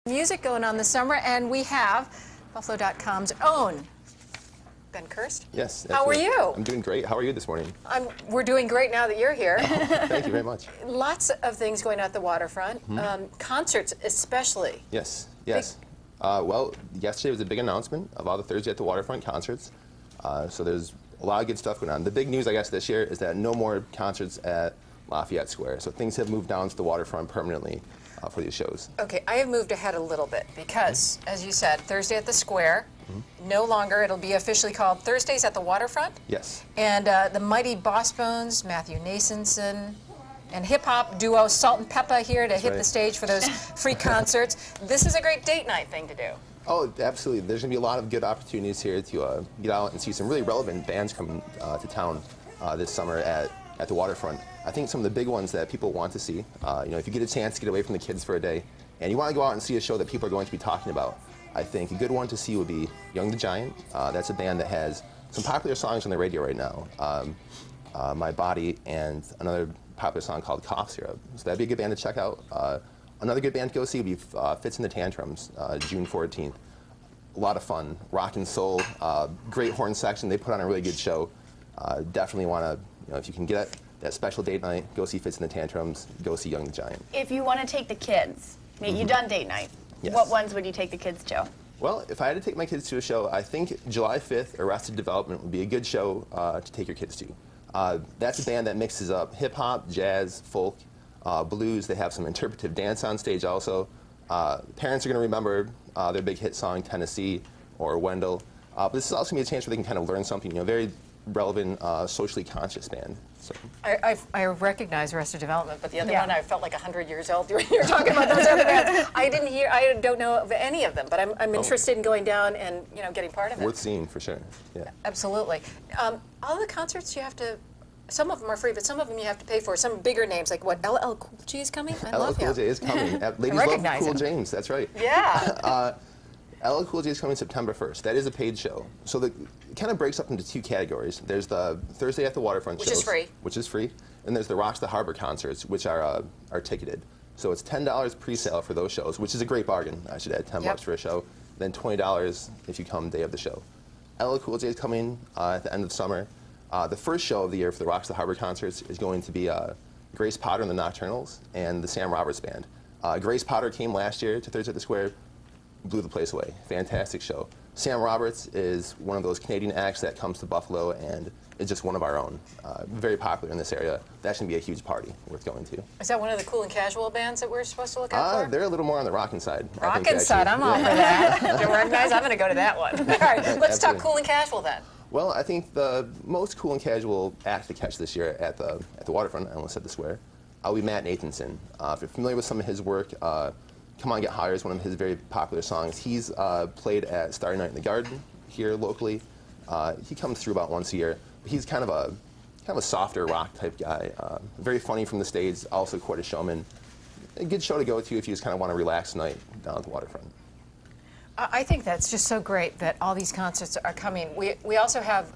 Music going on this summer, and we have Buffalo.com's own Ben Kirst. Yes. How are you? I'm doing great. How are you this morning? We're doing great now that you're here. Thank you very much. Lots of things going on at the Waterfront, concerts especially. Yes, yes. Well, yesterday was a big announcement of all the Thursday at the Waterfront concerts. So there's a lot of good stuff going on. The big news, I guess, this year is that no more concerts at Lafayette Square. So things have moved down to the Waterfront permanently for these shows. Okay, I have moved ahead a little bit because, as you said, Thursday at the Square, no longer, it'll be officially called Thursdays at the Waterfront. Yes. And the mighty Boss Bones, Matthew Nasonson, and hip-hop duo Salt and Peppa here to hit the stage for those free concerts. This is a great date night thing to do. Oh, absolutely. There's going to be a lot of good opportunities here to get out and see some really relevant bands coming to town this summer at the Waterfront. I think some of the big ones that people want to see, you know, if you get a chance to get away from the kids for a day and you want to go out and see a show that people are going to be talking about, I think a good one to see would be Young the Giant. That's a band that has some popular songs on the radio right now. My Body and another popular song called Cough Syrup. So that'd be a good band to check out. Another good band to go see would be Fits in the Tantrums, June 14th. A lot of fun, rock and soul, great horn section. They put on a really good show. Definitely want to, you know, if you can get that special date night, go see Fits in the Tantrums, go see Young the Giant. If you want to take the kids, you've done date night. Yes. What ones would you take the kids to? Well, if I had to take my kids to a show, I think July 5th, Arrested Development would be a good show to take your kids to. That's a band that mixes up hip-hop, jazz, folk, blues. They have some interpretive dance on stage also. Parents are going to remember their big hit song, Tennessee, or Wendell. But this is also going to be a chance where they can kind of learn something, you know, very relevant, socially conscious band. So. I recognize Arrested Development, but the other one, I felt like 100 years old when you were talking about those other bands. I don't know of any of them, but I'm interested in going down and, you know, getting part of it. Worth seeing, for sure. Yeah. Absolutely. All the concerts you have to, some of them are free, but some of them you have to pay for. Some bigger names, like what, LL Cool J is coming? I love him. LL Cool J is coming. Ladies love Cool James, that's right. Yeah. LL Cool J is coming September 1st. That is a paid show. So it kind of breaks up into two categories. There's the Thursday at the Waterfront shows. Which is free. And there's the Rocks the Harbor concerts, which are ticketed. So it's $10 pre-sale for those shows, which is a great bargain. I should add 10 bucks for a show. Then $20 if you come day of the show. LL Cool J is coming at the end of summer. The first show of the year for the Rocks the Harbor concerts is going to be Grace Potter and the Nocturnals and the Sam Roberts Band. Grace Potter came last year to Thursday at the Square, blew the place away. Fantastic show. Sam Roberts is one of those Canadian acts that comes to Buffalo and is just one of our own. Very popular in this area. That's going to be a huge party worth going to. Is that one of the cool and casual bands that we're supposed to look out for? They're a little more on the rockin' side. Rockin' side, I'm all for that. Don't recognize, I'm going to go to that one. All right, let's talk cool and casual then. Well, I think the most cool and casual act to catch this year at the Waterfront, I almost said the Square, will be Matt Nathanson. If you're familiar with some of his work, Come On Get Higher is one of his very popular songs. He's played at Starry Night in the Garden here locally. He comes through about once a year. He's kind of a softer rock type guy. Very funny from the stage, also quite a showman. A good show to go to if you just kind of want to relax tonight down at the Waterfront. I think that's just so great that all these concerts are coming. We also have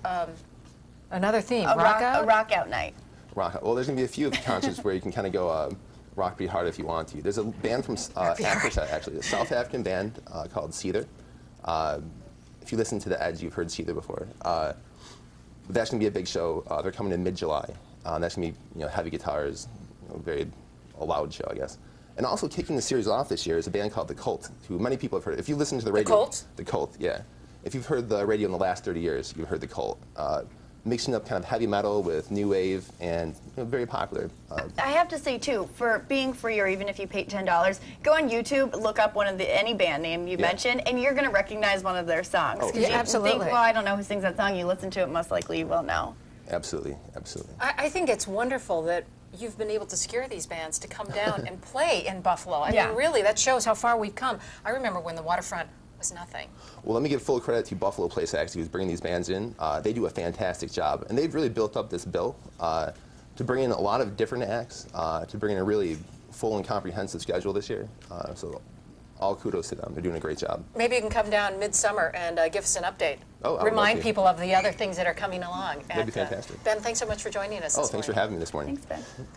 another theme, a rock out night. Well, there's going to be a few concerts where you can kind of go rock pretty hard if you want to. There's a band from Africa, actually, a South African band called Seether. If you listen to The Edge, you've heard Seether before. That's going to be a big show. They're coming in mid-July. That's going to be, you know, heavy guitars, you know, a loud show, I guess. And also kicking the series off this year is a band called The Cult, who many people have heard. If you listen to the radio, The Cult? The Cult, yeah. If you've heard the radio in the last 30 years, you've heard The Cult. Mixing up kind of heavy metal with new wave, and, you know, very popular. I have to say too, for being free or even if you pay $10, go on YouTube, look up any band name you mentioned, and you're going to recognize one of their songs. Oh, you absolutely. Think, well, I don't know who sings that song. You listen to it, most likely you will know. Absolutely, absolutely. I think it's wonderful that you've been able to secure these bands to come down and play in Buffalo. I mean, really, that shows how far we've come. I remember when the Waterfront was nothing. Well, let me give full credit to Buffalo Place, actually, who's bringing these bands in. They do a fantastic job, and they've really built up this bill to bring in a lot of different acts, to bring in a really full and comprehensive schedule this year. So all kudos to them. They're doing a great job. Maybe you can come down midsummer and give us an update. Oh, remind people of the other things that are coming along. That'd be fantastic. Ben, thanks so much for joining us this morning. Thanks for having me this morning. Thanks, Ben.